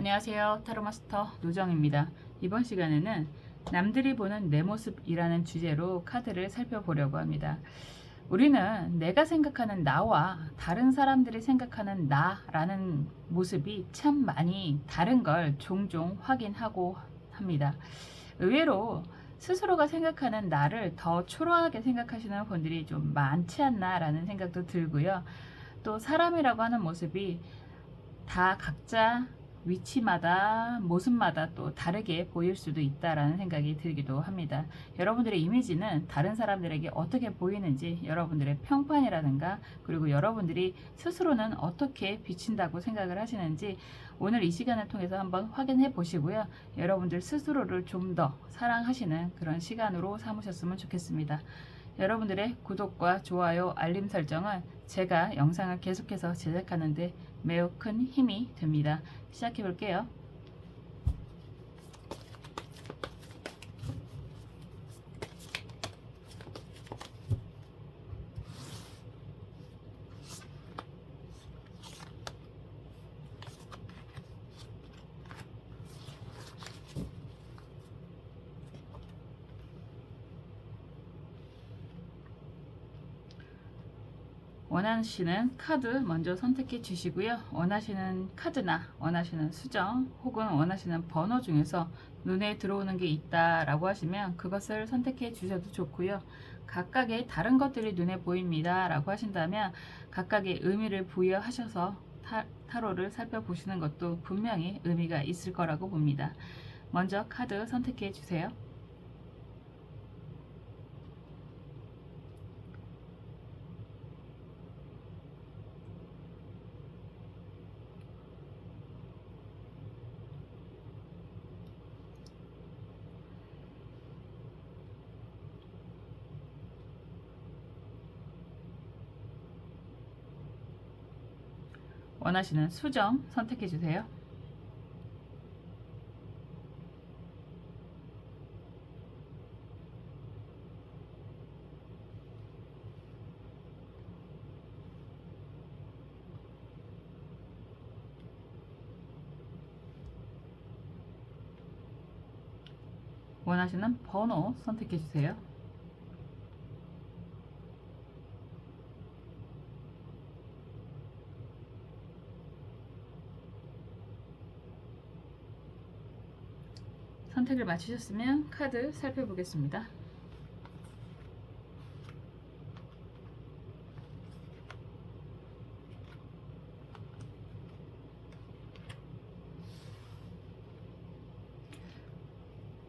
안녕하세요. 타로마스터 노정입니다. 이번 시간에는 남들이 보는 내 모습이라는 주제로 카드를 살펴보려고 합니다. 우리는 내가 생각하는 나와 다른 사람들이 생각하는 나라는 모습이 참 많이 다른 걸 종종 확인하고 합니다. 의외로 스스로가 생각하는 나를 더 초라하게 생각하시는 분들이 좀 많지 않나라는 생각도 들고요. 또 사람이라고 하는 모습이 다 각자 위치마다 모습마다 또 다르게 보일 수도 있다라는 생각이 들기도 합니다. 여러분들의 이미지는 다른 사람들에게 어떻게 보이는지 여러분들의 평판이라든가 그리고 여러분들이 스스로는 어떻게 비친다고 생각을 하시는지 오늘 이 시간을 통해서 한번 확인해 보시고요. 여러분들 스스로를 좀 더 사랑하시는 그런 시간으로 삼으셨으면 좋겠습니다. 여러분들의 구독과 좋아요, 알림 설정은 제가 영상을 계속해서 제작하는데 매우 큰 힘이 됩니다. 시작해 볼게요. 원하시는 카드 먼저 선택해 주시고요. 원하시는 카드나 원하시는 수정 혹은 원하시는 번호 중에서 눈에 들어오는 게 있다라고 하시면 그것을 선택해 주셔도 좋고요. 각각의 다른 것들이 눈에 보입니다 라고 하신다면 각각의 의미를 부여하셔서 타로를 살펴보시는 것도 분명히 의미가 있을 거라고 봅니다. 먼저 카드 선택해 주세요. 원하시는 수정 선택해 주세요. 원하시는 번호 선택해 주세요. 선택을 마치셨으면 카드 살펴보겠습니다.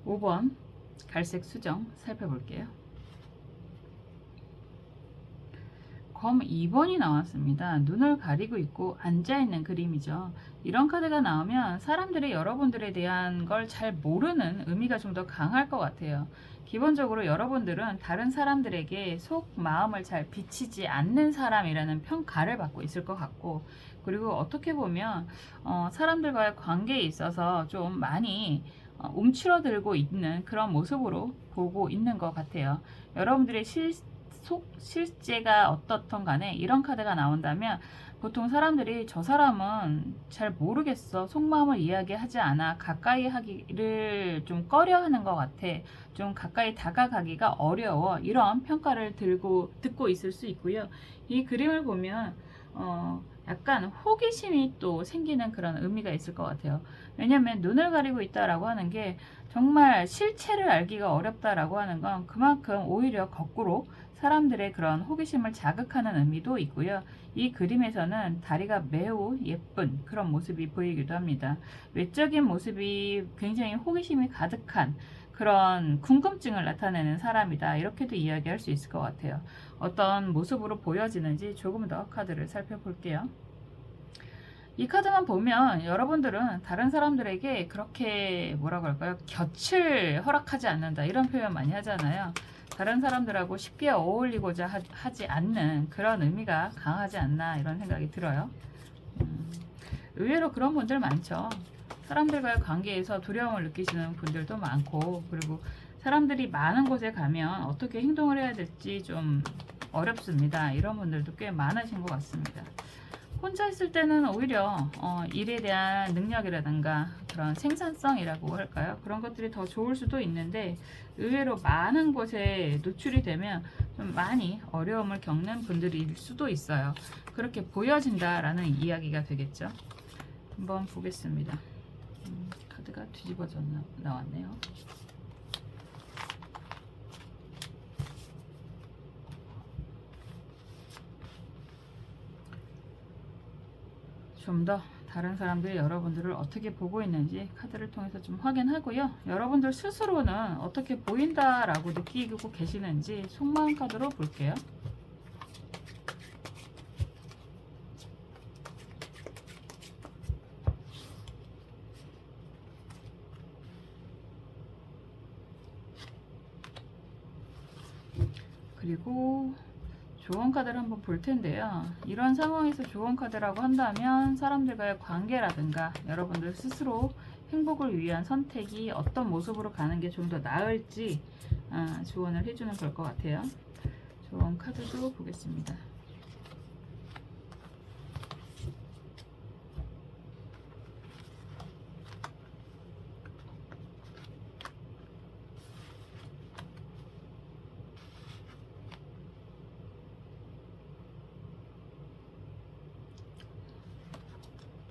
(5번) 갈색 수정 살펴볼게요. 검 2번이 나왔습니다. 눈을 가리고 있고 앉아있는 그림이죠. 이런 카드가 나오면 사람들이 여러분들에 대한 걸 잘 모르는 의미가 좀 더 강할 것 같아요. 기본적으로 여러분들은 다른 사람들에게 속 마음을 잘 비치지 않는 사람이라는 평가를 받고 있을 것 같고, 그리고 어떻게 보면 사람들과의 관계에 있어서 좀 많이 움츠러들고 있는 그런 모습으로 보고 있는 것 같아요. 여러분들의 실제가 어떻든 간에 이런 카드가 나온다면 보통 사람들이 저 사람은 잘 모르겠어, 속마음을 이야기하지 않아, 가까이 하기를 좀 꺼려 하는 것 같아, 좀 가까이 다가가기가 어려워, 이런 평가를 듣고 있을 수 있고요. 이 그림을 보면 약간 호기심이 또 생기는 그런 의미가 있을 것 같아요. 왜냐하면 눈을 가리고 있다라고 하는 게 정말 실체를 알기가 어렵다라고 하는 건 그만큼 오히려 거꾸로 사람들의 그런 호기심을 자극하는 의미도 있고요. 이 그림에서는 다리가 매우 예쁜 그런 모습이 보이기도 합니다. 외적인 모습이 굉장히 호기심이 가득한 그런 궁금증을 나타내는 사람이다, 이렇게도 이야기할 수 있을 것 같아요. 어떤 모습으로 보여지는지 조금 더 카드를 살펴볼게요. 이 카드만 보면 여러분들은 다른 사람들에게 그렇게 뭐라 그럴까요? 곁을 허락하지 않는다, 이런 표현 많이 하잖아요. 다른 사람들하고 쉽게 어울리고자 하지 않는 그런 의미가 강하지 않나, 이런 생각이 들어요. 의외로 그런 분들 많죠. 사람들과의 관계에서 두려움을 느끼시는 분들도 많고, 그리고 사람들이 많은 곳에 가면 어떻게 행동을 해야 될지 좀 어렵습니다. 이런 분들도 꽤 많으신 것 같습니다. 혼자 있을 때는 오히려 일에 대한 능력이라든가 그런 생산성이라고 할까요? 그런 것들이 더 좋을 수도 있는데 의외로 많은 곳에 노출이 되면 좀 많이 어려움을 겪는 분들일 수도 있어요. 그렇게 보여진다라는 이야기가 되겠죠. 한번 보겠습니다. 카드가 뒤집어져 나왔네요. 좀 더 다른 사람들이 여러분들을 어떻게 보고 있는지 카드를 통해서 좀 확인하고요. 여러분들 스스로는 어떻게 보인다라고 느끼고 계시는지 속마음 카드로 볼게요. 그리고 조언 카드를 한번 볼 텐데요. 이런 상황에서 조언 카드라고 한다면 사람들과의 관계라든가 여러분들 스스로 행복을 위한 선택이 어떤 모습으로 가는 게 좀 더 나을지 조언을 해주는 걸 것 같아요. 조언 카드도 보겠습니다.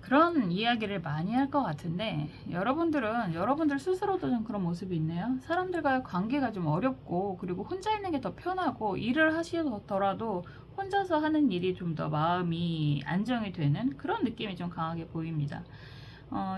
그런 이야기를 많이 할 것 같은데 여러분들은 여러분들 스스로도 좀 그런 모습이 있네요. 사람들과의 관계가 좀 어렵고 그리고 혼자 있는 게 더 편하고 일을 하시더라도 혼자서 하는 일이 좀 더 마음이 안정이 되는 그런 느낌이 좀 강하게 보입니다.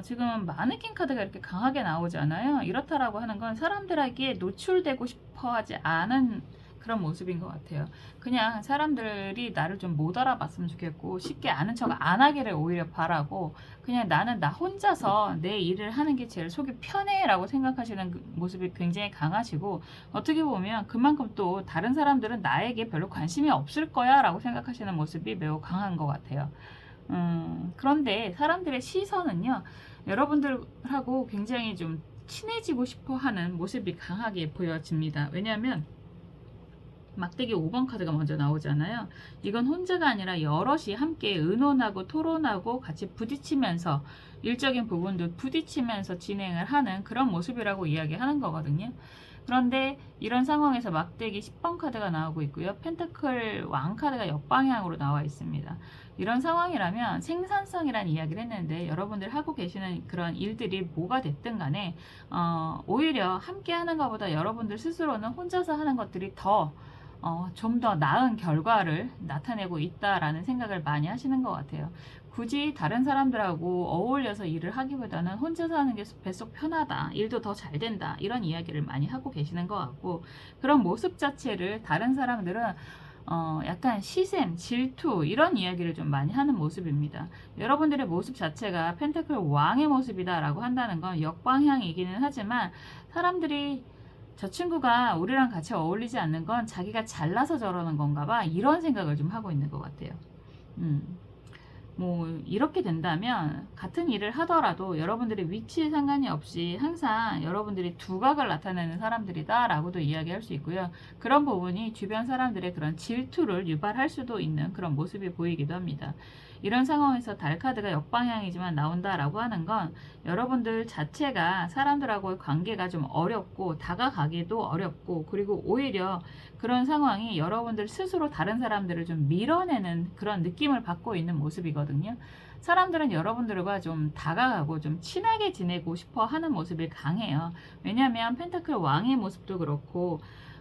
지금 마네킹 카드가 이렇게 강하게 나오잖아요. 이렇다라고 하는 건 사람들에게 노출되고 싶어 하지 않은 그런 모습인 것 같아요. 그냥 사람들이 나를 좀 못 알아봤으면 좋겠고 쉽게 아는 척 안 하기를 오히려 바라고 그냥 나는 나 혼자서 내 일을 하는 게 제일 속이 편해 라고 생각하시는 그 모습이 굉장히 강하시고 어떻게 보면 그만큼 또 다른 사람들은 나에게 별로 관심이 없을 거야 라고 생각하시는 모습이 매우 강한 것 같아요. 그런데 사람들의 시선은요, 여러분들하고 굉장히 좀 친해지고 싶어 하는 모습이 강하게 보여집니다. 왜냐하면 막대기 5번 카드가 먼저 나오잖아요. 이건 혼자가 아니라 여럿이 함께 의논하고 토론하고 같이 부딪히면서 일적인 부분도 부딪히면서 진행을 하는 그런 모습이라고 이야기하는 거거든요. 그런데 이런 상황에서 막대기 10번 카드가 나오고 있고요. 펜타클 왕 카드가 역방향으로 나와 있습니다. 이런 상황이라면 생산성이라는 이야기를 했는데 여러분들 하고 계시는 그런 일들이 뭐가 됐든 간에 오히려 함께 하는 것보다 여러분들 스스로는 혼자서 하는 것들이 좀 더 나은 결과를 나타내고 있다라는 생각을 많이 하시는 것 같아요. 굳이 다른 사람들하고 어울려서 일을 하기보다는 혼자서 하는 게 뱃속 편하다, 일도 더 잘 된다, 이런 이야기를 많이 하고 계시는 것 같고, 그런 모습 자체를 다른 사람들은 약간 시샘, 질투 이런 이야기를 좀 많이 하는 모습입니다. 여러분들의 모습 자체가 펜타클 왕의 모습이다라고 한다는 건 역방향이기는 하지만 사람들이 저 친구가 우리랑 같이 어울리지 않는 건 자기가 잘나서 저러는 건가 봐 이런 생각을 좀 하고 있는 것 같아요. 뭐 이렇게 된다면 같은 일을 하더라도 여러분들의 위치에 상관이 없이 항상 여러분들이 두각을 나타내는 사람들이다 라고도 이야기할 수 있고요. 그런 부분이 주변 사람들의 그런 질투를 유발할 수도 있는 그런 모습이 보이기도 합니다. 이런 상황에서 달 카드가 역방향이지만 나온다라고 하는 건 여러분들 자체가 사람들하고의 관계가 좀 어렵고 다가가기도 어렵고 그리고 오히려 그런 상황이 여러분들 스스로 다른 사람들을 좀 밀어내는 그런 느낌을 받고 있는 모습이거든요. 사람들은 여러분들과 좀 다가가고 좀 친하게 지내고 싶어 하는 모습이 강해요. 왜냐하면 펜타클 왕의 모습도 그렇고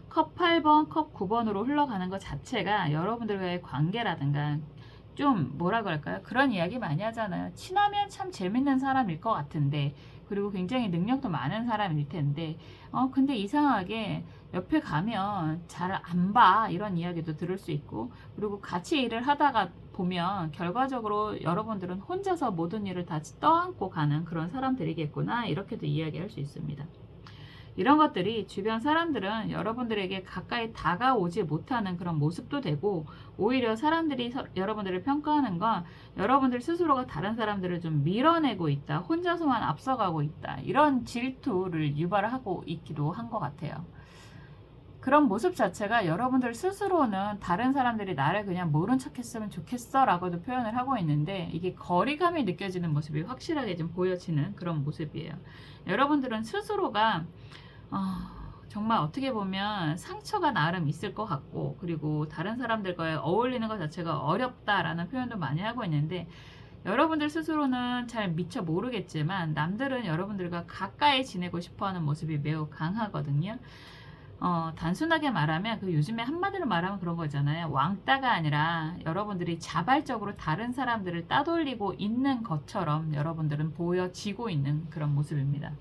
컵 8번, 컵 9번으로 흘러가는 것 자체가 여러분들과의 관계라든가 좀 뭐라고 할까요? 그런 이야기 많이 하잖아요. 친하면 참 재밌는 사람일 것 같은데 그리고 굉장히 능력도 많은 사람일 텐데 근데 이상하게 옆에 가면 잘 안 봐 이런 이야기도 들을 수 있고 그리고 같이 일을 하다가 보면 결과적으로 여러분들은 혼자서 모든 일을 다 떠안고 가는 그런 사람들이겠구나 이렇게도 이야기할 수 있습니다. 이런 것들이 주변 사람들은 여러분들에게 가까이 다가오지 못하는 그런 모습도 되고 오히려 사람들이 여러분들을 평가하는 건 여러분들 스스로가 다른 사람들을 좀 밀어내고 있다, 혼자서만 앞서가고 있다 이런 질투를 유발하고 있기도 한 것 같아요. 그런 모습 자체가 여러분들 스스로는 다른 사람들이 나를 그냥 모른 척 했으면 좋겠어 라고도 표현을 하고 있는데, 이게 거리감이 느껴지는 모습이 확실하게 좀 보여지는 그런 모습이에요. 여러분들은 스스로가 정말 어떻게 보면 상처가 나름 있을 것 같고, 그리고 다른 사람들과 어울리는 것 자체가 어렵다라는 표현도 많이 하고 있는데, 여러분들 스스로는 잘 미처 모르겠지만 남들은 여러분들과 가까이 지내고 싶어하는 모습이 매우 강하거든요. 단순하게 말하면 그 요즘에 한마디로 말하면 그런 거잖아요. 왕따가 아니라 여러분들이 자발적으로 다른 사람들을 따돌리고 있는 것처럼 여러분들은 보여지고 있는 그런 모습입니다.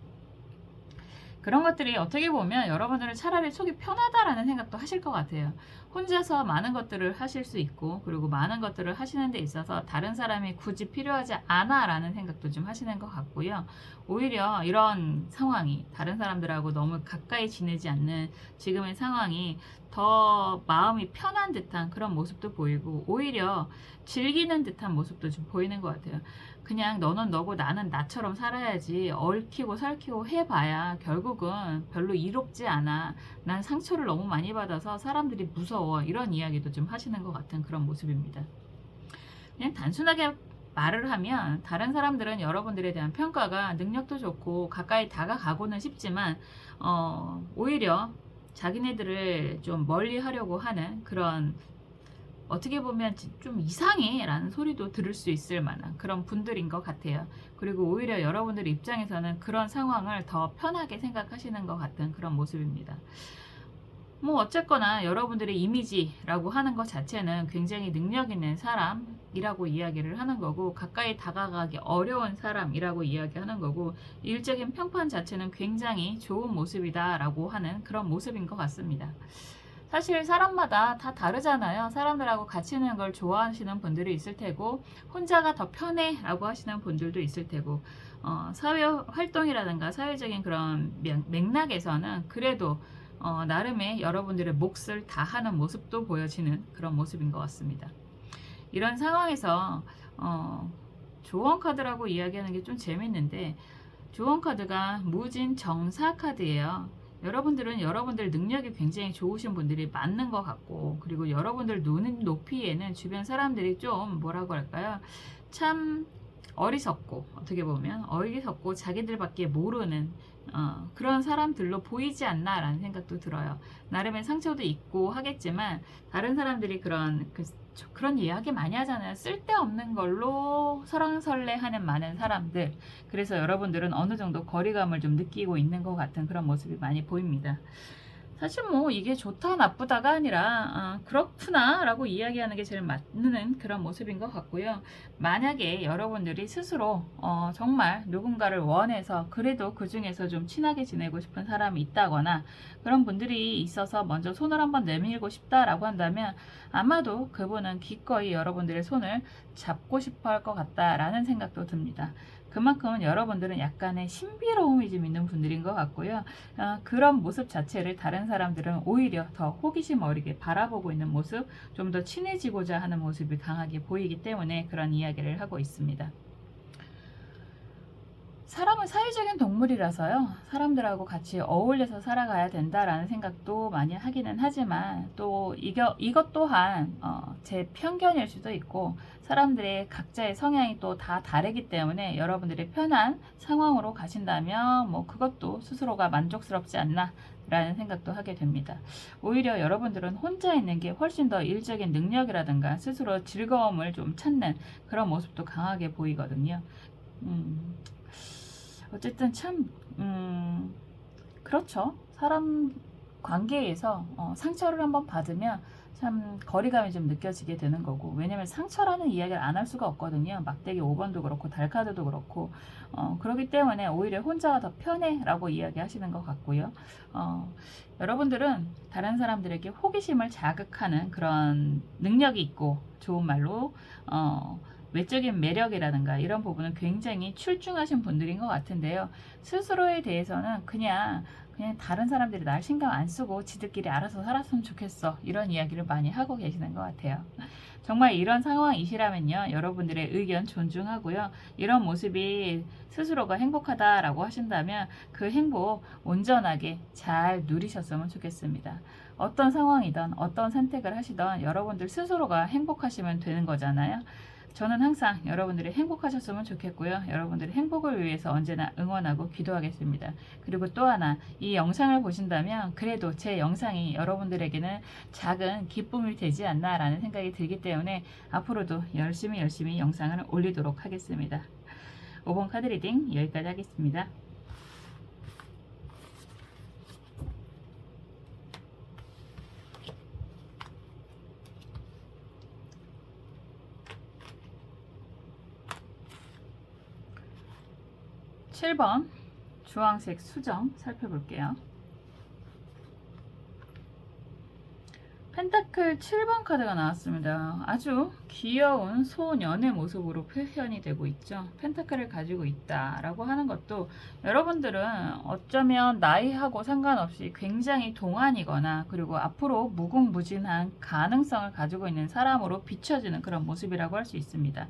그런 것들이 어떻게 보면 여러분들은 차라리 속이 편하다라는 생각도 하실 것 같아요. 혼자서 많은 것들을 하실 수 있고, 그리고 많은 것들을 하시는 데 있어서 다른 사람이 굳이 필요하지 않아 라는 생각도 좀 하시는 것 같고요. 오히려 이런 상황이, 다른 사람들하고 너무 가까이 지내지 않는 지금의 상황이 더 마음이 편한 듯한 그런 모습도 보이고, 오히려 즐기는 듯한 모습도 좀 보이는 것 같아요. 그냥 너는 너고 나는 나처럼 살아야지, 얽히고 설키고 해봐야 결국은 별로 이롭지 않아, 난 상처를 너무 많이 받아서 사람들이 무서워, 이런 이야기도 좀 하시는 것 같은 그런 모습입니다. 그냥 단순하게 말을 하면 다른 사람들은 여러분들에 대한 평가가 능력도 좋고 가까이 다가가고는 싶지만 오히려 자기네들을 좀 멀리 하려고 하는 그런, 어떻게 보면 좀 이상해 라는 소리도 들을 수 있을 만한 그런 분들인 것 같아요. 그리고 오히려 여러분들 입장에서는 그런 상황을 더 편하게 생각하시는 것 같은 그런 모습입니다. 뭐 어쨌거나 여러분들의 이미지라고 하는 것 자체는 굉장히 능력 있는 사람이라고 이야기를 하는 거고, 가까이 다가가기 어려운 사람이라고 이야기하는 거고, 일적인 평판 자체는 굉장히 좋은 모습이다 라고 하는 그런 모습인 것 같습니다. 사실 사람마다 다 다르잖아요. 사람들하고 같이 있는 걸 좋아하시는 분들이 있을 테고, 혼자가 더 편해 라고 하시는 분들도 있을 테고, 사회 활동이라든가 사회적인 그런 맥락에서는 그래도 나름의 여러분들의 몫을 다하는 모습도 보여지는 그런 모습인 것 같습니다. 이런 상황에서 조언 카드라고 이야기하는 게 좀 재밌는데, 조언 카드가 무진 정사 카드예요. 여러분들은 여러분들 능력이 굉장히 좋으신 분들이 맞는 것 같고, 그리고 여러분들 눈 높이에는 주변 사람들이 좀 뭐라고 할까요? 참 어리석고, 어떻게 보면 어리석고 자기들밖에 모르는 그런 사람들로 보이지 않나라는 생각도 들어요. 나름의 상처도 있고 하겠지만 다른 사람들이 그런 이야기 많이 하잖아요. 쓸데없는 걸로 설왕설래하는 많은 사람들. 그래서 여러분들은 어느 정도 거리감을 좀 느끼고 있는 것 같은 그런 모습이 많이 보입니다. 사실 뭐 이게 좋다 나쁘다가 아니라 그렇구나 라고 이야기하는 게 제일 맞는 그런 모습인 것 같고요. 만약에 여러분들이 스스로 정말 누군가를 원해서 그래도 그 중에서 좀 친하게 지내고 싶은 사람이 있다거나 그런 분들이 있어서 먼저 손을 한번 내밀고 싶다라고 한다면, 아마도 그분은 기꺼이 여러분들의 손을 잡고 싶어 할 것 같다라는 생각도 듭니다. 그만큼 여러분들은 약간의 신비로움이 좀 있는 분들인 것 같고요. 그런 모습 자체를 다른 사람들은 오히려 더 호기심 어리게 바라보고 있는 모습, 좀 더 친해지고자 하는 모습이 강하게 보이기 때문에 그런 이야기를 하고 있습니다. 사람은 사회적인 동물이라서요. 사람들하고 같이 어울려서 살아가야 된다라는 생각도 많이 하기는 하지만, 또 이것 또한 제 편견일 수도 있고, 사람들의 각자의 성향이 또 다 다르기 때문에 여러분들이 편한 상황으로 가신다면 뭐 그것도 스스로가 만족스럽지 않나 라는 생각도 하게 됩니다. 오히려 여러분들은 혼자 있는 게 훨씬 더 일적인 능력이라든가 스스로 즐거움을 좀 찾는 그런 모습도 강하게 보이거든요. 어쨌든 참 그렇죠. 사람 관계에서 상처를 한번 받으면 참 거리감이 좀 느껴지게 되는 거고, 왜냐면 상처라는 이야기를 안 할 수가 없거든요. 막대기 5번도 그렇고 달카드도 그렇고, 그렇기 때문에 오히려 혼자가 더 편해 라고 이야기하시는 것 같고요. 여러분들은 다른 사람들에게 호기심을 자극하는 그런 능력이 있고, 좋은 말로 외적인 매력이라든가 이런 부분은 굉장히 출중하신 분들인 것 같은데요. 스스로에 대해서는 그냥 다른 사람들이 날 신경 안 쓰고 지들끼리 알아서 살았으면 좋겠어, 이런 이야기를 많이 하고 계시는 것 같아요. 정말 이런 상황이시라면요, 여러분들의 의견 존중하고요. 이런 모습이 스스로가 행복하다라고 하신다면 그 행복 온전하게 잘 누리셨으면 좋겠습니다. 어떤 상황이든 어떤 선택을 하시든 여러분들 스스로가 행복하시면 되는 거잖아요. 저는 항상 여러분들이 행복하셨으면 좋겠고요. 여러분들의 행복을 위해서 언제나 응원하고 기도하겠습니다. 그리고 또 하나, 이 영상을 보신다면 그래도 제 영상이 여러분들에게는 작은 기쁨이 되지 않나 라는 생각이 들기 때문에 앞으로도 열심히 영상을 올리도록 하겠습니다. 5번 카드 리딩 여기까지 하겠습니다. (7번) 주황색 수정 살펴볼게요. 펜타클 7번 카드가 나왔습니다. 아주 귀여운 소년의 모습으로 표현이 되고 있죠. 펜타클을 가지고 있다라고 하는 것도 여러분들은 어쩌면 나이하고 상관없이 굉장히 동안이거나 그리고 앞으로 무궁무진한 가능성을 가지고 있는 사람으로 비춰지는 그런 모습이라고 할 수 있습니다.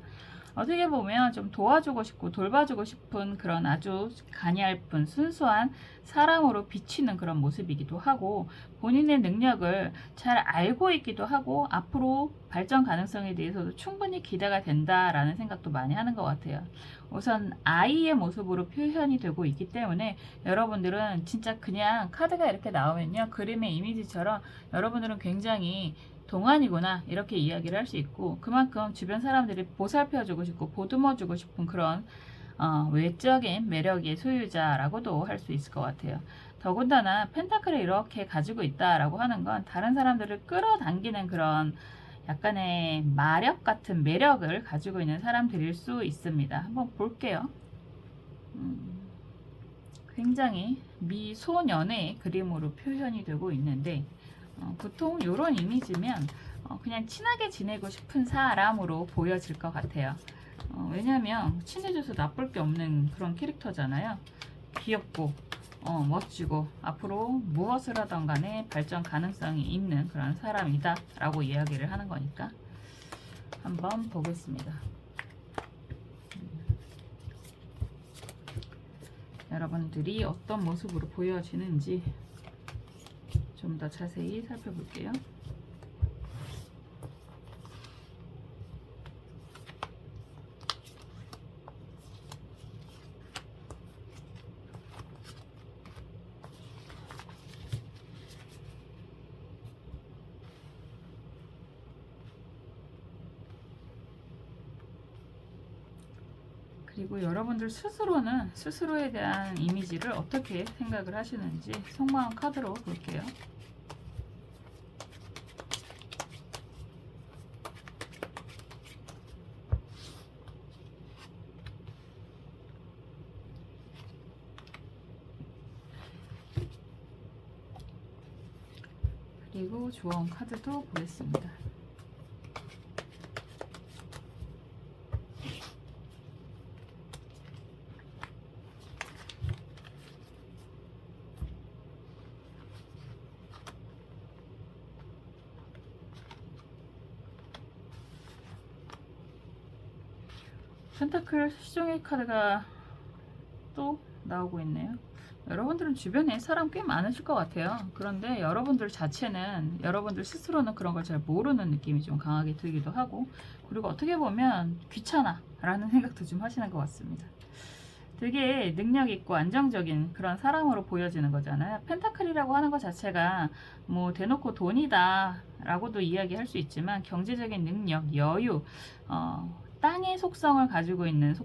어떻게 보면 좀 도와주고 싶고 돌봐주고 싶은 그런 아주 가냘픈 순수한 사람으로 비치는 그런 모습이기도 하고, 본인의 능력을 잘 알고 있기도 하고 앞으로 발전 가능성에 대해서도 충분히 기대가 된다라는 생각도 많이 하는 것 같아요. 우선 아이의 모습으로 표현이 되고 있기 때문에 여러분들은 진짜 그냥 카드가 이렇게 나오면요, 그림의 이미지처럼 여러분들은 굉장히 동안이구나 이렇게 이야기를 할 수 있고, 그만큼 주변 사람들이 보살펴주고 싶고 보듬어주고 싶은 그런 외적인 매력의 소유자라고도 할 수 있을 것 같아요. 더군다나 펜타클을 이렇게 가지고 있다라고 하는 건 다른 사람들을 끌어당기는 그런 약간의 마력 같은 매력을 가지고 있는 사람들일 수 있습니다. 한번 볼게요. 굉장히 미소년의 그림으로 표현이 되고 있는데, 보통 이런 이미지면 그냥 친하게 지내고 싶은 사람으로 보여질 것 같아요. 왜냐면 친해져서 나쁠 게 없는 그런 캐릭터잖아요. 귀엽고 멋지고 앞으로 무엇을 하던 간에 발전 가능성이 있는 그런 사람이다 라고 이야기를 하는 거니까 한번 보겠습니다. 여러분들이 어떤 모습으로 보여지는지 좀 더 자세히 살펴볼게요. 그리고 여러분들 스스로는 스스로에 대한 이미지를 어떻게 생각을 하시는지 속마음 카드로 볼게요. 그리고 조언 카드도 보겠습니다. 펜타클 시종의 카드가 또 나오고 있네요. 여러분들은 주변에 사람 꽤 많으실 것 같아요. 그런데 여러분들 자체는, 여러분들 스스로는 그런 걸 잘 모르는 느낌이 좀 강하게 들기도 하고, 그리고 어떻게 보면 귀찮아 라는 생각도 좀 하시는 것 같습니다. 되게 능력 있고 안정적인 그런 사람으로 보여지는 거잖아요. 펜타클이라고 하는 것 자체가 뭐 대놓고 돈이다 라고도 이야기할 수 있지만, 경제적인 능력, 여유, 땅의 속성을 가지고 있는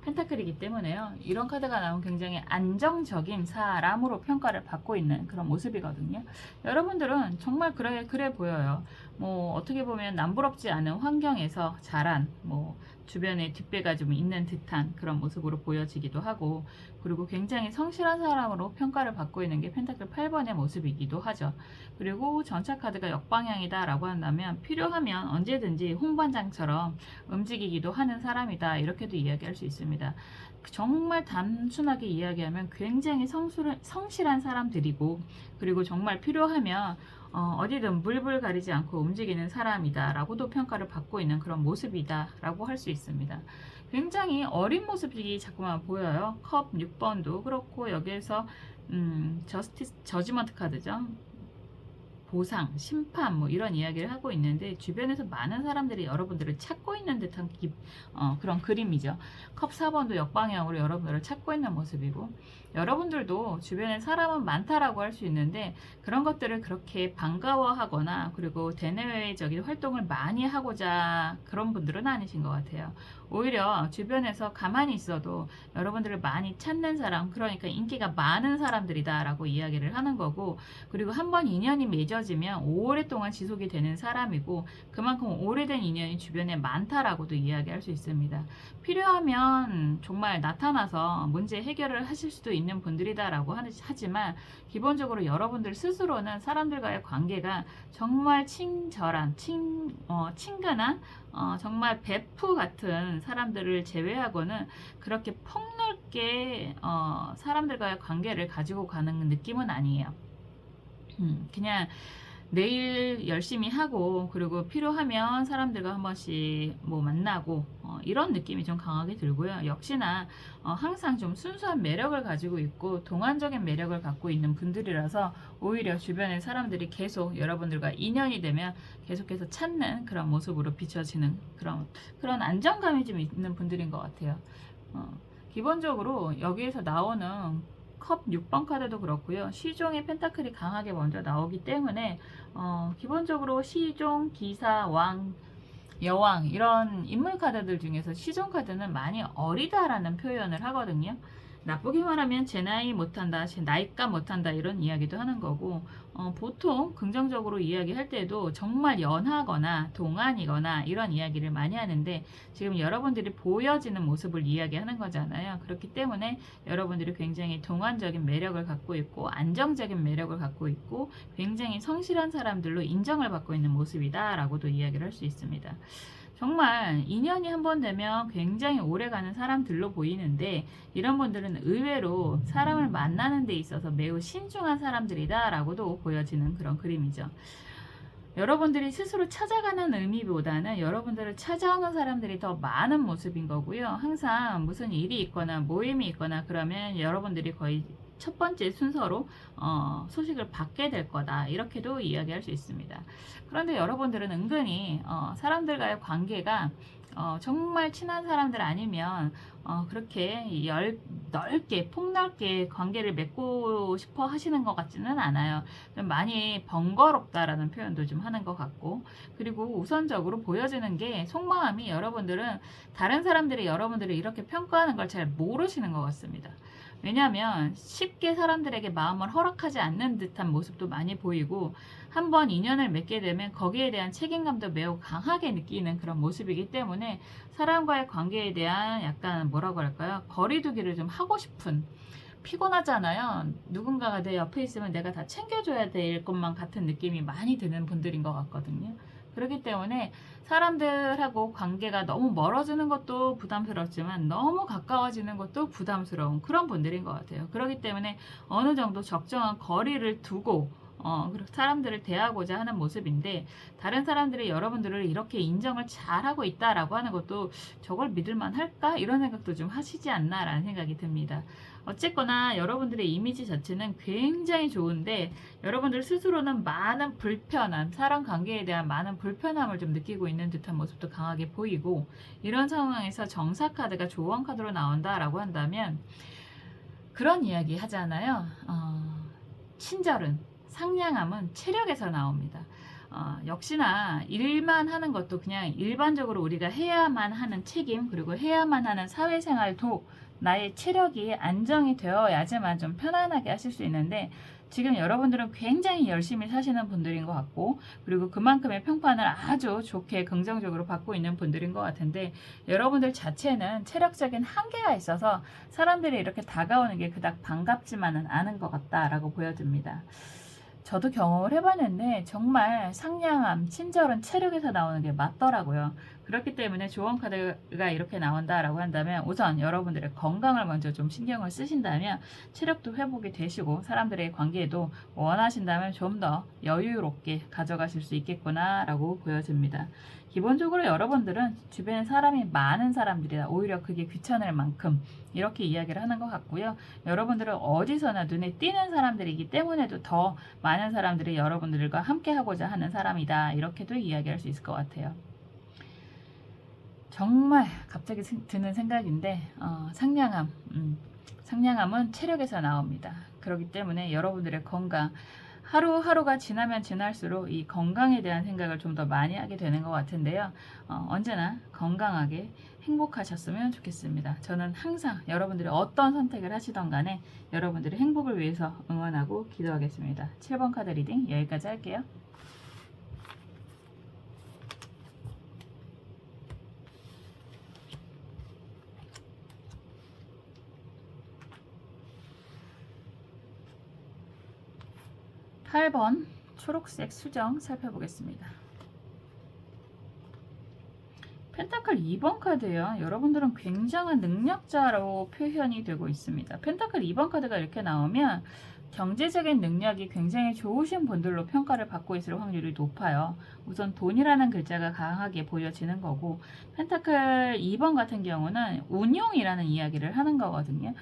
펜타클이기 때문에요. 이런 카드가 나오면 굉장히 안정적인 사람으로 평가를 받고 있는 그런 모습이거든요. 여러분들은 정말 그래 보여요. 뭐 어떻게 보면 남부럽지 않은 환경에서 자란 뭐 주변에 뒷배가 좀 있는 듯한 그런 모습으로 보여지기도 하고, 그리고 굉장히 성실한 사람으로 평가를 받고 있는 게 펜타클 8번의 모습이기도 하죠. 그리고 전차 카드가 역방향이다 라고 한다면 필요하면 언제든지 홍반장처럼 움직이기도 하는 사람이다, 이렇게도 이야기할 수 있습니다. 정말 단순하게 이야기하면 굉장히 성실한 사람들이고, 그리고 정말 필요하면 어디든 물불 가리지 않고 움직이는 사람이다 라고도 평가를 받고 있는 그런 모습이다 라고 할 수 있습니다. 굉장히 어린 모습이 자꾸만 보여요. 컵 6번도 그렇고, 여기에서 저지먼트 카드죠. 보상, 심판 뭐 이런 이야기를 하고 있는데, 주변에서 많은 사람들이 여러분들을 찾고 있는 듯한 그런 그림이죠. 컵 4번도 역방향으로 여러분들을 찾고 있는 모습이고, 여러분들도 주변에 사람은 많다라고 할 수 있는데 그런 것들을 그렇게 반가워하거나 그리고 대내외적인 활동을 많이 하고자 그런 분들은 아니신 것 같아요. 오히려 주변에서 가만히 있어도 여러분들을 많이 찾는 사람, 그러니까 인기가 많은 사람들이다 라고 이야기를 하는 거고, 그리고 한번 인연이 맺어지면 오랫동안 지속이 되는 사람이고, 그만큼 오래된 인연이 주변에 많다라고도 이야기할 수 있습니다. 필요하면 정말 나타나서 문제 해결을 하실 수도 있는 분들이다라고 하지만, 기본적으로 여러분들 스스로는 사람들과의 관계가 정말 친절한, 친근한, 정말 베프 같은 사람들을 제외하고는 그렇게 폭넓게 사람들과의 관계를 가지고 가는 느낌은 아니에요. 그냥 내일 열심히 하고, 그리고 필요하면 사람들과 한 번씩 뭐 만나고, 이런 느낌이 좀 강하게 들고요. 역시나 항상 좀 순수한 매력을 가지고 있고 동안적인 매력을 갖고 있는 분들이라서, 오히려 주변의 사람들이 계속 여러분들과 인연이 되면 계속해서 찾는 그런 모습으로 비춰지는 그런 안정감이 좀 있는 분들인 것 같아요. 기본적으로 여기에서 나오는 컵 6번 카드도 그렇고요. 시종의 펜타클이 강하게 먼저 나오기 때문에 기본적으로 시종, 기사, 왕, 여왕 이런 인물 카드들 중에서 시종 카드는 많이 어리다라는 표현을 하거든요. 나쁘게 말하면 제 나이 못한다, 제 나이가 못한다 이런 이야기도 하는 거고, 보통 긍정적으로 이야기할 때도 정말 연하거나 동안이거나 이런 이야기를 많이 하는데, 지금 여러분들이 보여지는 모습을 이야기하는 거잖아요. 그렇기 때문에 여러분들이 굉장히 동안적인 매력을 갖고 있고 안정적인 매력을 갖고 있고 굉장히 성실한 사람들로 인정을 받고 있는 모습이다 라고도 이야기를 할 수 있습니다. 정말 인연이 한번 되면 굉장히 오래가는 사람들로 보이는데, 이런 분들은 의외로 사람을 만나는 데 있어서 매우 신중한 사람들이다 라고도 보여지는 그런 그림이죠. 여러분들이 스스로 찾아가는 의미보다는 여러분들을 찾아오는 사람들이 더 많은 모습인 거고요. 항상 무슨 일이 있거나 모임이 있거나 그러면 여러분들이 거의 첫 번째 순서로 소식을 받게 될 거다, 이렇게도 이야기할 수 있습니다. 그런데 여러분들은 은근히 사람들과의 관계가 정말 친한 사람들 아니면 그렇게 넓게 폭넓게 관계를 맺고 싶어 하시는 것 같지는 않아요. 좀 많이 번거롭다라는 표현도 좀 하는 것 같고, 그리고 우선적으로 보여지는 게 속마음이, 여러분들은 다른 사람들이 여러분들을 이렇게 평가하는 걸 잘 모르시는 것 같습니다. 왜냐하면 쉽게 사람들에게 마음을 허락하지 않는 듯한 모습도 많이 보이고, 한번 인연을 맺게 되면 거기에 대한 책임감도 매우 강하게 느끼는 그런 모습이기 때문에 사람과의 관계에 대한 약간 뭐라고 할까요? 거리두기를 좀 하고 싶은, 피곤하잖아요. 누군가가 내 옆에 있으면 내가 다 챙겨줘야 될 것만 같은 느낌이 많이 드는 분들인 것 같거든요. 그렇기 때문에 사람들하고 관계가 너무 멀어지는 것도 부담스럽지만 너무 가까워지는 것도 부담스러운 그런 분들인 것 같아요. 그렇기 때문에 어느 정도 적정한 거리를 두고 사람들을 대하고자 하는 모습인데, 다른 사람들이 여러분들을 이렇게 인정을 잘하고 있다라고 하는 것도 저걸 믿을만 할까? 이런 생각도 좀 하시지 않나 라는 생각이 듭니다. 어쨌거나 여러분들의 이미지 자체는 굉장히 좋은데, 여러분들 스스로는 많은 불편함, 사람 관계에 대한 많은 불편함을 좀 느끼고 있는 듯한 모습도 강하게 보이고, 이런 상황에서 정사 카드가 조언 카드로 나온다라고 한다면 그런 이야기 하잖아요. 친절은, 상냥함은 체력에서 나옵니다. 역시나 일만 하는 것도 그냥 일반적으로 우리가 해야만 하는 책임, 그리고 해야만 하는 사회생활도 나의 체력이 안정이 되어야지만 좀 편안하게 하실 수 있는데 지금 여러분들은 굉장히 열심히 사시는 분들인 것 같고 그리고 그만큼의 평판을 아주 좋게 긍정적으로 받고 있는 분들인 것 같은데 여러분들 자체는 체력적인 한계가 있어서 사람들이 이렇게 다가오는 게 그닥 반갑지만은 않은 것 같다라고 보여집니다. 저도 경험을 해봤는데 정말 상냥함, 친절한 체력에서 나오는 게 맞더라고요. 그렇기 때문에 조언 카드가 이렇게 나온다라고 한다면 우선 여러분들의 건강을 먼저 좀 신경을 쓰신다면 체력도 회복이 되시고 사람들의 관계에도 원하신다면 좀 더 여유롭게 가져가실 수 있겠구나라고 보여집니다. 기본적으로 여러분들은 주변에 사람이 많은 사람들이다. 오히려 그게 귀찮을 만큼 이렇게 이야기를 하는 것 같고요. 여러분들은 어디서나 눈에 띄는 사람들이기 때문에도 더 많은 사람들이 여러분들과 함께 하고자 하는 사람이다. 이렇게도 이야기할 수 있을 것 같아요. 정말 갑자기 드는 생각인데 상냥함. 상냥함은 체력에서 나옵니다. 그렇기 때문에 여러분들의 건강 하루하루가 지나면 지날수록 이 건강에 대한 생각을 좀 더 많이 하게 되는 것 같은데요. 언제나 건강하게 행복하셨으면 좋겠습니다. 저는 항상 여러분들이 어떤 선택을 하시던 간에 여러분들의 행복을 위해서 응원하고 기도하겠습니다. 7번 카드 리딩 여기까지 할게요. (8번) 초록색 수정 살펴보겠습니다. 펜타클 2번 카드예요. 여러분들은 굉장한 능력자로 표현이 되고 있습니다. 펜타클 2번 카드가 이렇게 나오면 경제적인 능력이 굉장히 좋으신 분들로 평가를 받고 있을 확률이 높아요. 우선 돈이라는 글자가 강하게 보여지는 거고 펜타클 2번 같은 경우는 운용이라는 이야기를 하는 거거든요.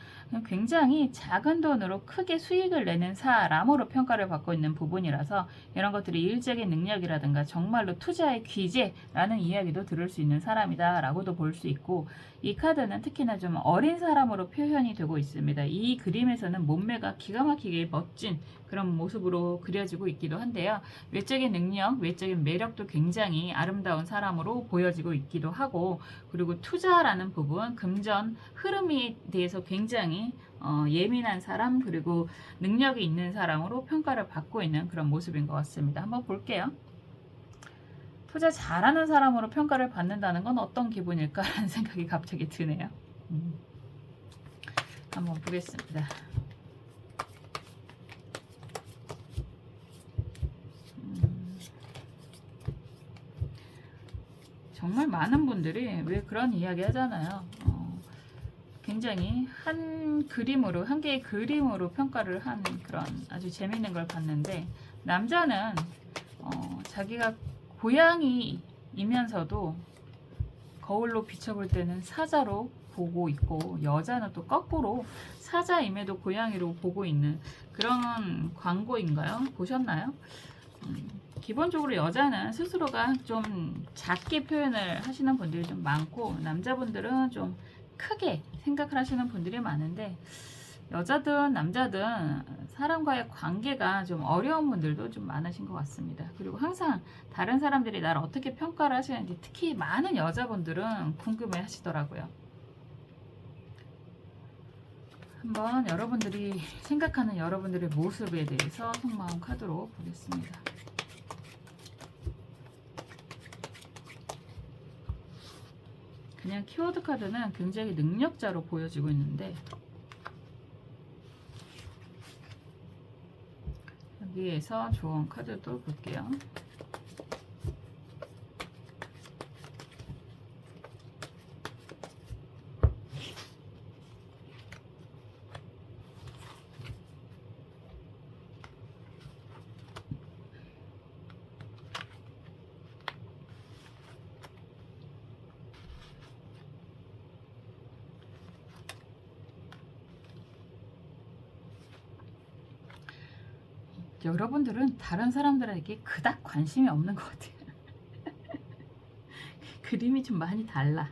굉장히 작은 돈으로 크게 수익을 내는 사람으로 평가를 받고 있는 부분이라서 이런 것들이 일적인 능력이라든가 정말로 투자의 귀재라는 이야기도 들을 수 있는 사람이다 라고도 볼 수 있고 이 카드는 특히나 좀 어린 사람으로 표현이 되고 있습니다. 이 그림에서는 몸매가 기가 막히게 멋진 그런 모습으로 그려지고 있기도 한데요. 외적인 능력, 외적인 매력도 굉장히 아름다운 사람으로 보여지고 있기도 하고 그리고 투자라는 부분, 금전 흐름에 대해서 굉장히 예민한 사람 그리고 능력이 있는 사람으로 평가를 받고 있는 그런 모습인 것 같습니다. 한번 볼게요. 투자 잘하는 사람으로 평가를 받는다는 건 어떤 기분일까라는 생각이 갑자기 드네요. 한번 보겠습니다. 정말 많은 분들이 왜 그런 이야기 하잖아요. 굉장히 한 그림으로, 한 개의 그림으로 평가를 한 그런 아주 재밌는 걸 봤는데 남자는 자기가 고양이이면서도 거울로 비춰볼 때는 사자로 보고 있고 여자는 또 거꾸로 사자임에도 고양이로 보고 있는 그런 광고인가요? 보셨나요? 기본적으로 여자는 스스로가 좀 작게 표현을 하시는 분들이 좀 많고 남자분들은 좀 크게 생각을 하시는 분들이 많은데 여자든 남자든 사람과의 관계가 좀 어려운 분들도 좀 많으신 것 같습니다. 그리고 항상 다른 사람들이 나를 어떻게 평가를 하시는지 특히 많은 여자분들은 궁금해 하시더라고요. 한번 여러분들이 생각하는 여러분들의 모습에 대해서 속마음 카드로 보겠습니다. 그냥 키워드 카드는 굉장히 능력자로 보여지고 있는데 여기에서 조언 카드도 볼게요. 여러분들은 다른 사람들에게 그닥 관심이 없는 것 같아요. 그림이 좀 많이 달라.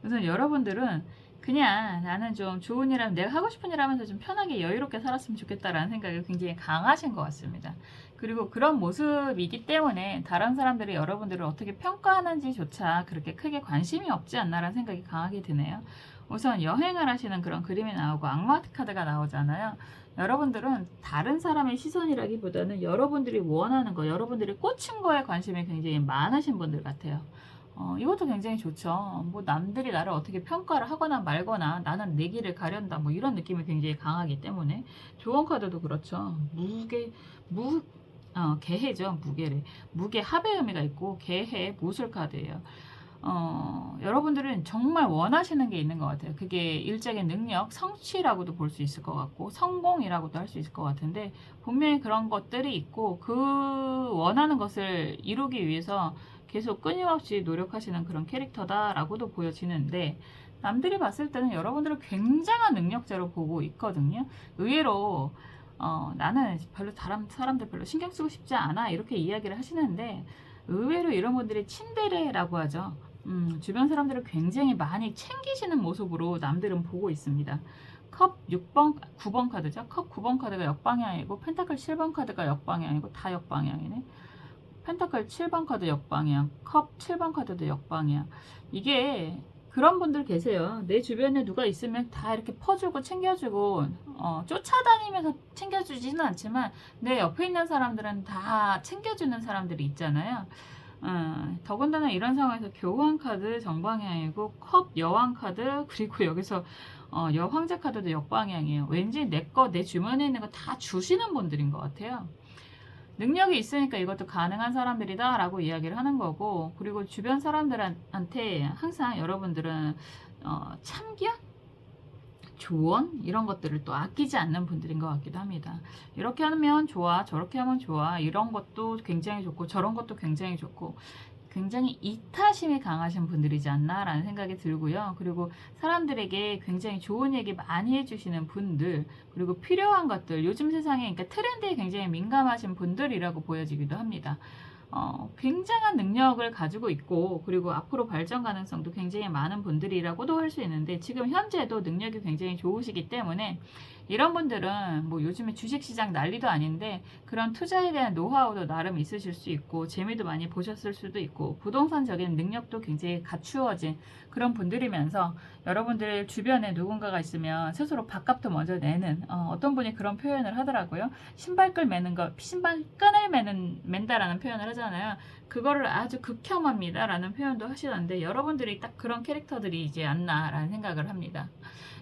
우선 여러분들은 그냥 나는 좀 좋은 일 하면 내가 하고 싶은 일 하면서 좀 편하게 여유롭게 살았으면 좋겠다라는 생각이 굉장히 강하신 것 같습니다. 그리고 그런 모습이기 때문에 다른 사람들이 여러분들을 어떻게 평가하는지조차 그렇게 크게 관심이 없지 않나라는 생각이 강하게 드네요. 우선 여행을 하시는 그런 그림이 나오고 악마 카드가 나오잖아요. 여러분들은 다른 사람의 시선이라기보다는 여러분들이 원하는 거, 여러분들이 꽂힌 거에 관심이 굉장히 많으신 분들 같아요. 이것도 굉장히 좋죠. 뭐 남들이 나를 어떻게 평가를 하거나 말거나 나는 내 길을 가련다 뭐 이런 느낌이 굉장히 강하기 때문에 조언 카드도 그렇죠. 개해죠. 무게래. 무게 합의 의미가 있고 개해 무술 카드예요. 여러분들은 정말 원하시는 게 있는 것 같아요. 그게 일적인 능력, 성취라고도 볼 수 있을 것 같고, 성공이라고도 할 수 있을 것 같은데, 분명히 그런 것들이 있고, 그 원하는 것을 이루기 위해서 계속 끊임없이 노력하시는 그런 캐릭터다라고도 보여지는데, 남들이 봤을 때는 여러분들을 굉장한 능력자로 보고 있거든요. 의외로, 나는 별로 다른 사람들 별로 신경 쓰고 싶지 않아. 이렇게 이야기를 하시는데, 의외로 이런 분들이 친데레라고 하죠. 주변 사람들을 굉장히 많이 챙기시는 모습으로 남들은 보고 있습니다. 컵 6번, 9번 카드죠. 컵 9번 카드가 역방향이고 펜타클 7번 카드가 역방향이고 다 역방향이네. 펜타클 7번 카드 역방향, 컵 7번 카드도 역방향. 이게 그런 분들 계세요. 내 주변에 누가 있으면 다 이렇게 퍼주고 챙겨주고 쫓아다니면서 챙겨주지는 않지만 내 옆에 있는 사람들은 다 챙겨주는 사람들이 있잖아요. 더군다나 이런 상황에서 교황 카드 정방향이고 컵 여왕 카드 그리고 여기서 여황제 카드도 역방향이에요. 왠지 내 주변에 있는 거 다 주시는 분들인 것 같아요. 능력이 있으니까 이것도 가능한 사람들이다 라고 이야기를 하는 거고, 그리고 주변 사람들한테 항상 여러분들은 참견? 조언? 이런 것들을 또 아끼지 않는 분들인 것 같기도 합니다. 이렇게 하면 좋아, 저렇게 하면 좋아, 이런 것도 굉장히 좋고 저런 것도 굉장히 좋고, 굉장히 이타심이 강하신 분들이지 않나 라는 생각이 들고요. 그리고 사람들에게 굉장히 좋은 얘기 많이 해주시는 분들, 그리고 필요한 것들, 요즘 세상에 그러니까 트렌드에 굉장히 민감하신 분들이라고 보여지기도 합니다. 굉장한 능력을 가지고 있고, 그리고 앞으로 발전 가능성도 굉장히 많은 분들이라고도 할 수 있는데, 지금 현재도 능력이 굉장히 좋으시기 때문에 이런 분들은 뭐 요즘에 주식시장 난리도 아닌데 그런 투자에 대한 노하우도 나름 있으실 수 있고 재미도 많이 보셨을 수도 있고 부동산적인 능력도 굉장히 갖추어진 그런 분들이면서 여러분들 주변에 누군가가 있으면 스스로 밥값도 먼저 내는 어떤 분이 그런 표현을 하더라고요. 신발끈 매는 거, 신발끈을 맨다라는 표현을 하잖아요. 그거를 아주 극혐합니다 라는 표현도 하시던데 여러분들이 딱 그런 캐릭터들이지 않나 라는 생각을 합니다.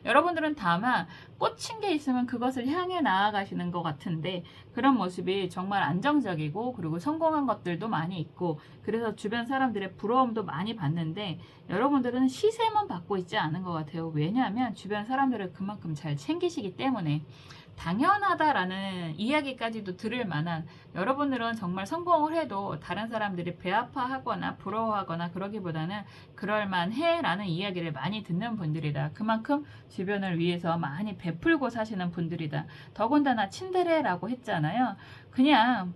여러분들은 다만 꽂힌 게 있으면 그것을 향해 나아가시는 것 같은데 그런 모습이 정말 안정적이고 그리고 성공한 것들도 많이 있고 그래서 주변 사람들의 부러움도 많이 받는데 여러분들은 시세만 받고 있지 않은 것 같아요. 왜냐하면 주변 사람들을 그만큼 잘 챙기시기 때문에 당연하다라는 이야기까지도 들을 만한 여러분들은 정말 성공을 해도 다른 사람들이 배아파하거나 부러워하거나 그러기보다는 그럴만해 라는 이야기를 많이 듣는 분들이다. 그만큼 주변을 위해서 많이 베풀고 사시는 분들이다. 더군다나 친데레라고 했잖아요. 그냥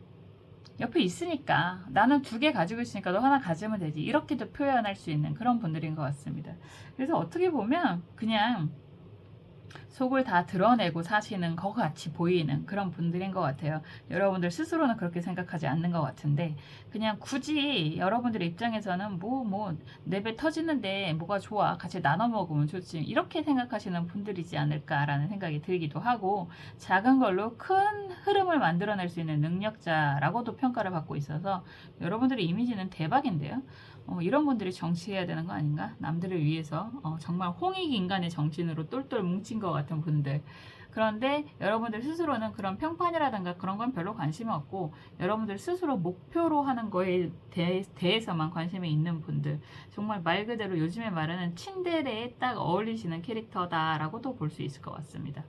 옆에 있으니까 나는 2개 가지고 있으니까 너 하나 가지면 되지. 이렇게도 표현할 수 있는 그런 분들인 것 같습니다. 그래서 어떻게 보면 그냥 속을 다 드러내고 사시는 것 같이 보이는 그런 분들인 것 같아요. 여러분들 스스로는 그렇게 생각하지 않는 것 같은데 그냥 굳이 여러분들 입장에서는 내 배 터지는데 뭐가 좋아 같이 나눠 먹으면 좋지 이렇게 생각하시는 분들이지 않을까라는 생각이 들기도 하고 작은 걸로 큰 흐름을 만들어낼 수 있는 능력자라고도 평가를 받고 있어서 여러분들의 이미지는 대박인데요. 이런 분들이 정치해야 되는 거 아닌가? 남들을 위해서 정말 홍익 인간의 정신으로 똘똘 뭉친 것 같은 분들. 그런데 여러분들 스스로는 그런 평판이라든가 그런 건 별로 관심이 없고 여러분들 스스로 목표로 하는 거에 대해서만 관심이 있는 분들. 정말 말 그대로 요즘에 말하는 친데레에 딱 어울리시는 캐릭터다라고도 볼 수 있을 것 같습니다.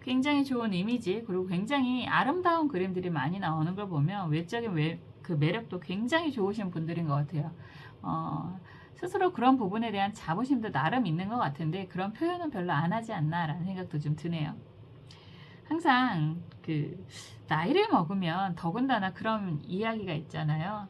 굉장히 좋은 이미지 그리고 굉장히 아름다운 그림들이 많이 나오는 걸 보면 외적인 그 매력도 굉장히 좋으신 분들인 것 같아요. 스스로 그런 부분에 대한 자부심도 나름 있는 것 같은데 그런 표현은 별로 안 하지 않나 라는 생각도 좀 드네요. 항상 나이를 먹으면 더군다나 그런 이야기가 있잖아요.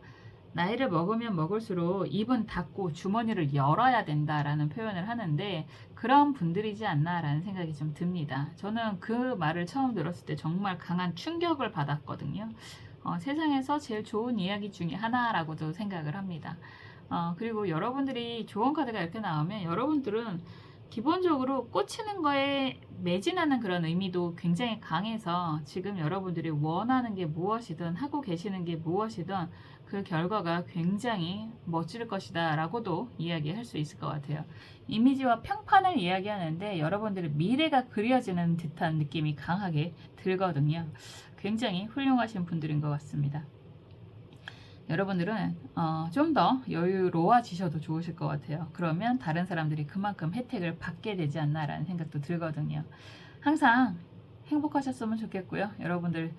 나이를 먹으면 먹을수록 입은 닫고 주머니를 열어야 된다라는 표현을 하는데 그런 분들이지 않나라는 생각이 좀 듭니다. 저는 그 말을 처음 들었을 때 정말 강한 충격을 받았거든요. 세상에서 제일 좋은 이야기 중에 하나라고도 생각을 합니다. 그리고 여러분들이 좋은 카드가 이렇게 나오면 여러분들은 기본적으로 꽂히는 거에 매진하는 그런 의미도 굉장히 강해서 지금 여러분들이 원하는 게 무엇이든 하고 계시는 게 무엇이든 그 결과가 굉장히 멋질 것이다 라고도 이야기할 수 있을 것 같아요. 이미지와 평판을 이야기하는데 여러분들의 미래가 그려지는 듯한 느낌이 강하게 들거든요. 굉장히 훌륭하신 분들인 것 같습니다. 여러분들은 좀 더 여유로워지셔도 좋으실 것 같아요. 그러면 다른 사람들이 그만큼 혜택을 받게 되지 않나라는 생각도 들거든요. 항상 행복하셨으면 좋겠고요. 여러분들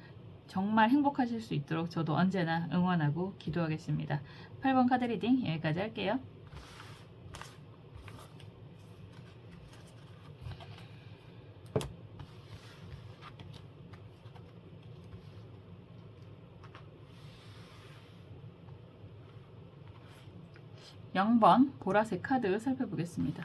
정말 행복하실 수 있도록 저도 언제나 응원하고 기도하겠습니다. 8번 카드 리딩 여기까지 할게요. (0번) 보라색 카드 살펴보겠습니다.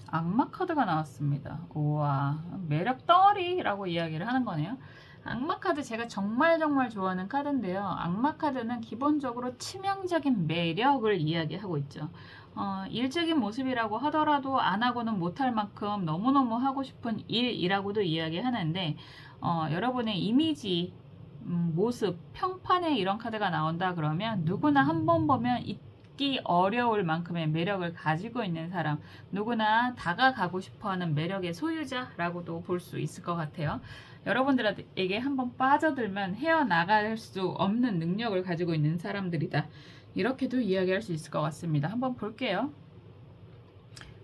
악마 카드가 나왔습니다. 우와, 매력 덩어리라고 이야기를 하는 거네요. 악마 카드 제가 정말 좋아하는 카드인데요. 악마 카드는 기본적으로 치명적인 매력을 이야기하고 있죠. 일적인 모습이라고 하더라도 안 하고는 못할 만큼 너무너무 하고 싶은 일이라고도 이야기하는데 여러분의 이미지, 모습, 평판에 이런 카드가 나온다 그러면 누구나 한 번 보면 잊기 어려울 만큼의 매력을 가지고 있는 사람, 누구나 다가가고 싶어하는 매력의 소유자라고도 볼 수 있을 것 같아요. 여러분들에게 한번 빠져들면 헤어나갈 수 없는 능력을 가지고 있는 사람들이다. 이렇게도 이야기할 수 있을 것 같습니다. 한번 볼게요.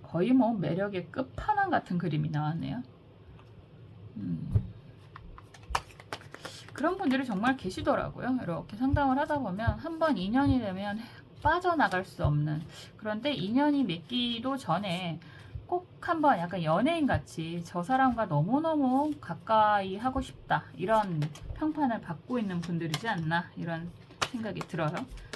거의 뭐 매력의 끝판왕 같은 그림이 나왔네요. 그런 분들이 정말 계시더라고요. 이렇게 상담을 하다 보면 한번 인연이 되면 빠져나갈 수 없는, 그런데 인연이 맺기도 전에 꼭 한번 약간 연예인 같이 저 사람과 너무너무 가까이 하고 싶다 이런 평판을 받고 있는 분들이지 않나 이런 생각이 들어요.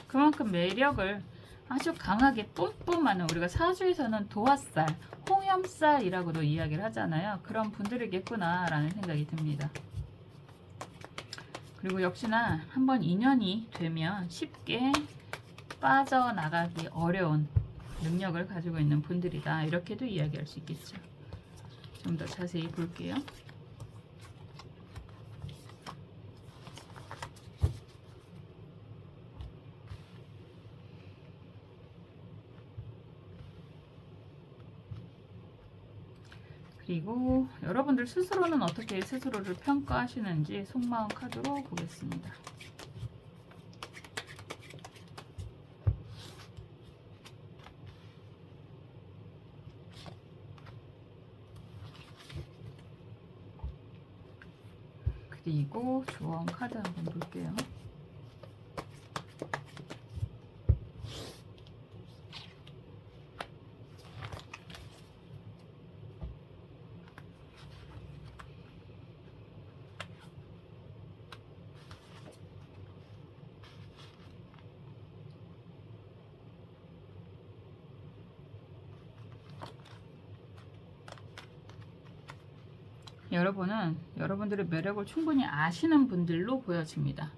그만큼 매력을 아주 강하게 뿜뿜하는, 우리가 사주에서는 도화살, 홍염살이라고도 이야기를 하잖아요. 그런 분들이겠구나 라는 생각이 듭니다. 그리고 역시나 한번 인연이 되면 쉽게 빠져나가기 어려운 능력을 가지고 있는 분들이다. 이렇게도 이야기할 수 있겠죠. 좀 더 자세히 볼게요. 그리고 여러분들 스스로는 어떻게 스스로를 평가하시는지 속마음 카드로 보겠습니다. 그리고 조언 카드 한번 볼게요. 여러분은 여러분들의 매력을 충분히 아시는 분들로 보여집니다.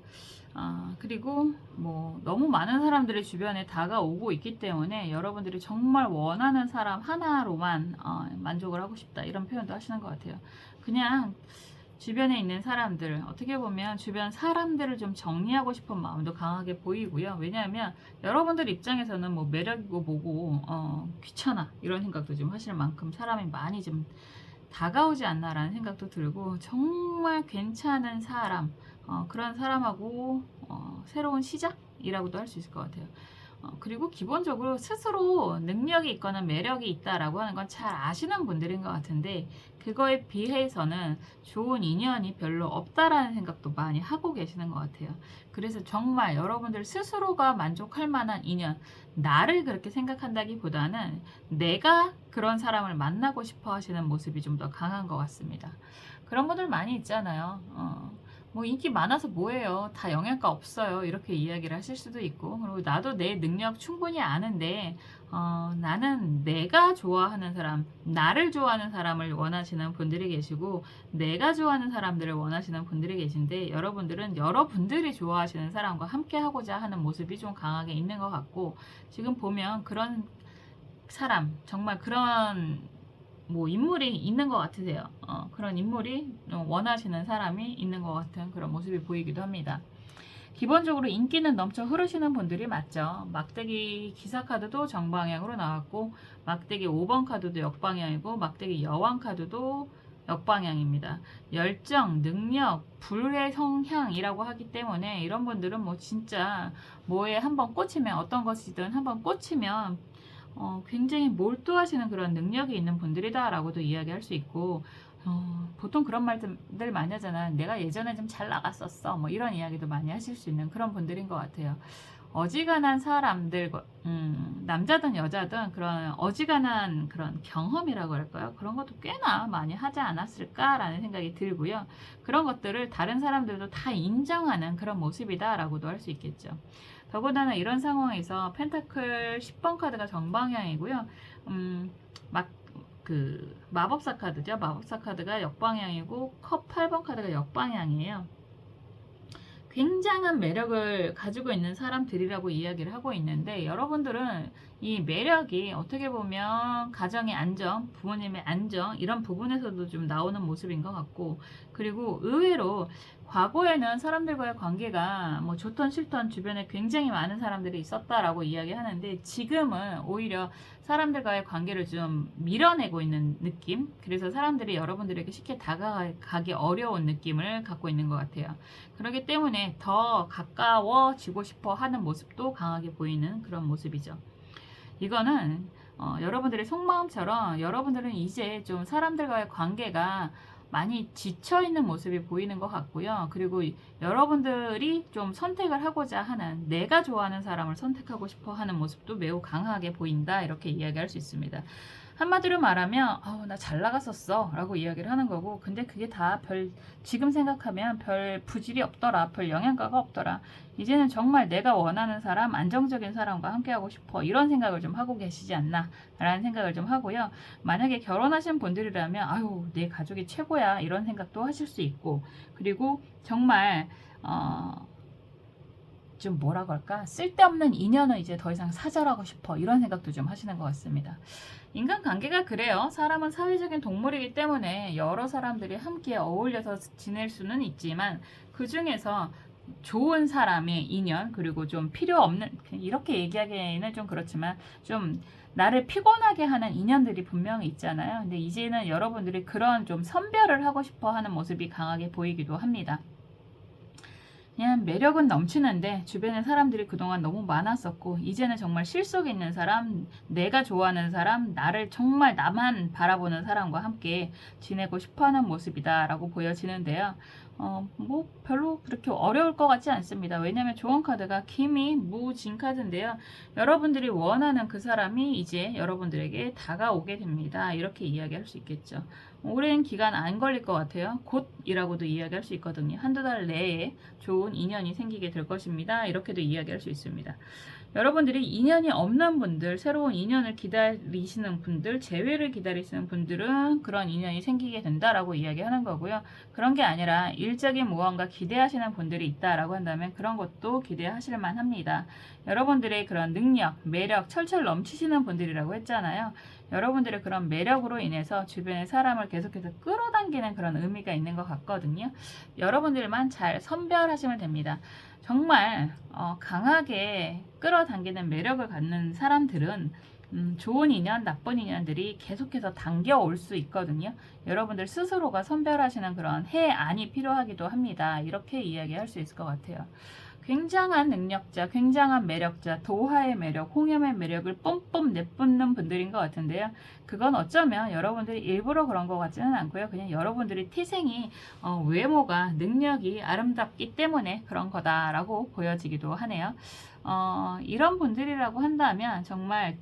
그리고 뭐 너무 많은 사람들이 주변에 다가오고 있기 때문에 여러분들이 정말 원하는 사람 하나로만 만족을 하고 싶다 이런 표현도 하시는 것 같아요. 그냥 주변에 있는 사람들, 어떻게 보면 주변 사람들을 좀 정리하고 싶은 마음도 강하게 보이고요. 왜냐하면 여러분들 입장에서는 뭐 매력이고 뭐고 귀찮아 이런 생각도 좀 하실 만큼 사람이 많이 좀 다가오지 않나라는 생각도 들고, 정말 괜찮은 사람, 그런 사람하고 새로운 시작이라고도 할 수 있을 것 같아요. 그리고 기본적으로 스스로 능력이 있거나 매력이 있다라고 하는 건 잘 아시는 분들인 것 같은데, 그거에 비해서는 좋은 인연이 별로 없다라는 생각도 많이 하고 계시는 것 같아요. 그래서 정말 여러분들 스스로가 만족할 만한 인연, 나를 그렇게 생각한다기보다는 내가 그런 사람을 만나고 싶어 하시는 모습이 좀 더 강한 것 같습니다. 그런 분들 많이 있잖아요. 뭐 인기 많아서 뭐해요, 다 영양가 없어요, 이렇게 이야기를 하실 수도 있고, 그리고 나도 내 능력 충분히 아는데 나는 내가 좋아하는 사람, 나를 좋아하는 사람을 원하시는 분들이 계시고, 내가 좋아하는 사람들을 원하시는 분들이 계신데, 여러분들은 여러분들이 좋아하시는 사람과 함께 하고자 하는 모습이 좀 강하게 있는 것 같고, 지금 보면 그런 사람, 정말 그런 뭐 인물이 있는 것 같으세요. 그런 인물이 원하시는 사람이 있는 것 같은 그런 모습이 보이기도 합니다. 기본적으로 인기는 넘쳐 흐르시는 분들이 맞죠. 막대기 기사 카드도 정방향으로 나왔고, 막대기 5번 카드도 역방향이고, 막대기 여왕 카드도 역방향입니다. 열정, 능력, 불의 성향이라고 하기 때문에 이런 분들은 뭐 진짜 뭐에 한번 꽂히면, 어떤 것이든 한번 꽂히면 굉장히 몰두하시는 그런 능력이 있는 분들이다라고도 이야기할 수 있고, 보통 그런 말들 많이 하잖아. 내가 예전에 좀 잘 나갔었어. 뭐 이런 이야기도 많이 하실 수 있는 그런 분들인 것 같아요. 어지간한 사람들, 남자든 여자든 그런 어지간한 그런 경험이라고 할까요? 그런 것도 꽤나 많이 하지 않았을까라는 생각이 들고요. 그런 것들을 다른 사람들도 다 인정하는 그런 모습이다라고도 할 수 있겠죠. 더군다나 이런 상황에서 펜타클 10번 카드가 정방향이고요. 막 마법사 카드죠. 마법사 카드가 역방향이고 컵 8번 카드가 역방향이에요. 굉장한 매력을 가지고 있는 사람들이라고 이야기를 하고 있는데, 여러분들은 이 매력이 어떻게 보면 가정의 안정, 부모님의 안정, 이런 부분에서도 좀 나오는 모습인 것 같고, 그리고 의외로 과거에는 사람들과의 관계가 뭐 좋던 싫던 주변에 굉장히 많은 사람들이 있었다라고 이야기하는데, 지금은 오히려 사람들과의 관계를 좀 밀어내고 있는 느낌? 그래서 사람들이 여러분들에게 쉽게 다가가기 어려운 느낌을 갖고 있는 것 같아요. 그렇기 때문에 더 가까워지고 싶어 하는 모습도 강하게 보이는 그런 모습이죠. 이거는 여러분들의 속마음처럼 여러분들은 이제 좀 사람들과의 관계가 많이 지쳐있는 모습이 보이는 것 같고요. 그리고 여러분들이 좀 선택을 하고자 하는, 내가 좋아하는 사람을 선택하고 싶어 하는 모습도 매우 강하게 보인다, 이렇게 이야기할 수 있습니다. 한마디로 말하면 나 잘 나갔었어 라고 이야기를 하는 거고, 근데 그게 다 지금 생각하면 별 부질이 없더라, 별 영향가가 없더라, 이제는 정말 내가 원하는 사람, 안정적인 사람과 함께하고 싶어, 이런 생각을 좀 하고 계시지 않나 라는 생각을 좀 하고요. 만약에 결혼하신 분들이라면 아유 내 가족이 최고야, 이런 생각도 하실 수 있고, 그리고 정말 좀 뭐라고 할까, 쓸데없는 인연은 이제 더 이상 사절하고 싶어, 이런 생각도 좀 하시는 것 같습니다. 인간관계가 그래요. 사람은 사회적인 동물이기 때문에 여러 사람들이 함께 어울려서 지낼 수는 있지만, 그 중에서 좋은 사람의 인연, 그리고 좀 필요 없는, 이렇게 얘기하기에는 좀 그렇지만 좀 나를 피곤하게 하는 인연들이 분명히 있잖아요. 근데 이제는 여러분들이 그런 좀 선별을 하고 싶어 하는 모습이 강하게 보이기도 합니다. 그냥 매력은 넘치는데 주변에 사람들이 그동안 너무 많았었고, 이제는 정말 실속 있는 사람, 내가 좋아하는 사람, 나를 정말 나만 바라보는 사람과 함께 지내고 싶어하는 모습이다 라고 보여지는데요. 뭐 별로 그렇게 어려울 것 같지 않습니다. 왜냐하면 조언 카드가 기미 무진 카드인데요. 여러분들이 원하는 그 사람이 이제 여러분들에게 다가오게 됩니다. 이렇게 이야기할 수 있겠죠. 오랜 기간 안 걸릴 것 같아요. 곧이라고도 이야기할 수 있거든요. 한두 달 내에 좋은 인연이 생기게 될 것입니다. 이렇게도 이야기할 수 있습니다. 여러분들이 인연이 없는 분들, 새로운 인연을 기다리시는 분들, 재회를 기다리시는 분들은 그런 인연이 생기게 된다라고 이야기하는 거고요. 그런 게 아니라 일적인 무언가 기대하시는 분들이 있다라고 한다면 그런 것도 기대하실 만합니다. 여러분들의 그런 능력, 매력, 철철 넘치시는 분들이라고 했잖아요. 여러분들의 그런 매력으로 인해서 주변의 사람을 계속해서 끌어당기는 그런 의미가 있는 것 같거든요. 여러분들만 잘 선별하시면 됩니다. 정말 강하게 끌어당기는 매력을 갖는 사람들은 좋은 인연, 나쁜 인연들이 계속해서 당겨올 수 있거든요. 여러분들 스스로가 선별하시는 그런 해안이 필요하기도 합니다. 이렇게 이야기할 수 있을 것 같아요. 굉장한 능력자, 굉장한 매력자, 도하의 매력, 홍염의 매력을 뿜뿜 내뿜는 분들인 것 같은데요. 그건 어쩌면 여러분들이 일부러 그런 것 같지는 않고요. 그냥 여러분들이 태생이 외모가, 능력이 아름답기 때문에 그런 거다라고 보여지기도 하네요. 이런 분들이라고 한다면 정말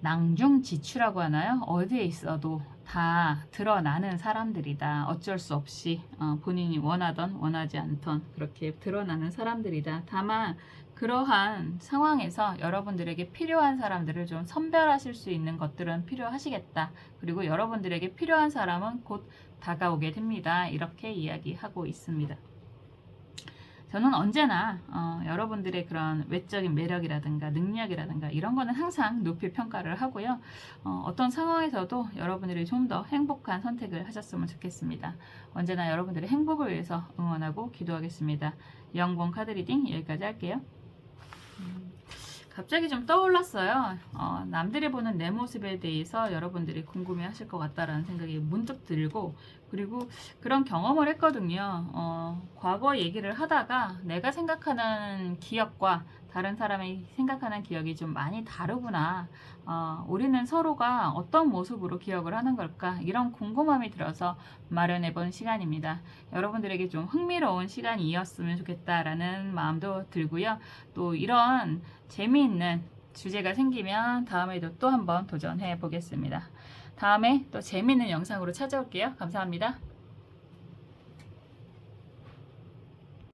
낭중지추라고 하나요? 어디에 있어도 다 드러나는 사람들이다. 어쩔 수 없이 본인이 원하던 원하지 않던 그렇게 드러나는 사람들이다. 다만 그러한 상황에서 여러분들에게 필요한 사람들을 좀 선별하실 수 있는 것들은 필요하시겠다. 그리고 여러분들에게 필요한 사람은 곧 다가오게 됩니다. 이렇게 이야기하고 있습니다. 저는 언제나 여러분들의 그런 외적인 매력이라든가 능력이라든가 이런 거는 항상 높이 평가를 하고요. 어떤 상황에서도 여러분들이 좀 더 행복한 선택을 하셨으면 좋겠습니다. 언제나 여러분들의 행복을 위해서 응원하고 기도하겠습니다. 영권 카드 리딩 여기까지 할게요. 갑자기 좀 떠올랐어요. 남들이 보는 내 모습에 대해서 여러분들이 궁금해 하실 것 같다라는 생각이 문득 들고, 그리고 그런 경험을 했거든요. 과거 얘기를 하다가 내가 생각하는 기억과 다른 사람이 생각하는 기억이 좀 많이 다르구나. 우리는 서로가 어떤 모습으로 기억을 하는 걸까? 이런 궁금함이 들어서 마련해 본 시간입니다. 여러분들에게 좀 흥미로운 시간이었으면 좋겠다라는 마음도 들고요. 또 이런 재미있는 주제가 생기면 다음에도 또 한번 도전해 보겠습니다. 다음에 또 재미있는 영상으로 찾아올게요. 감사합니다.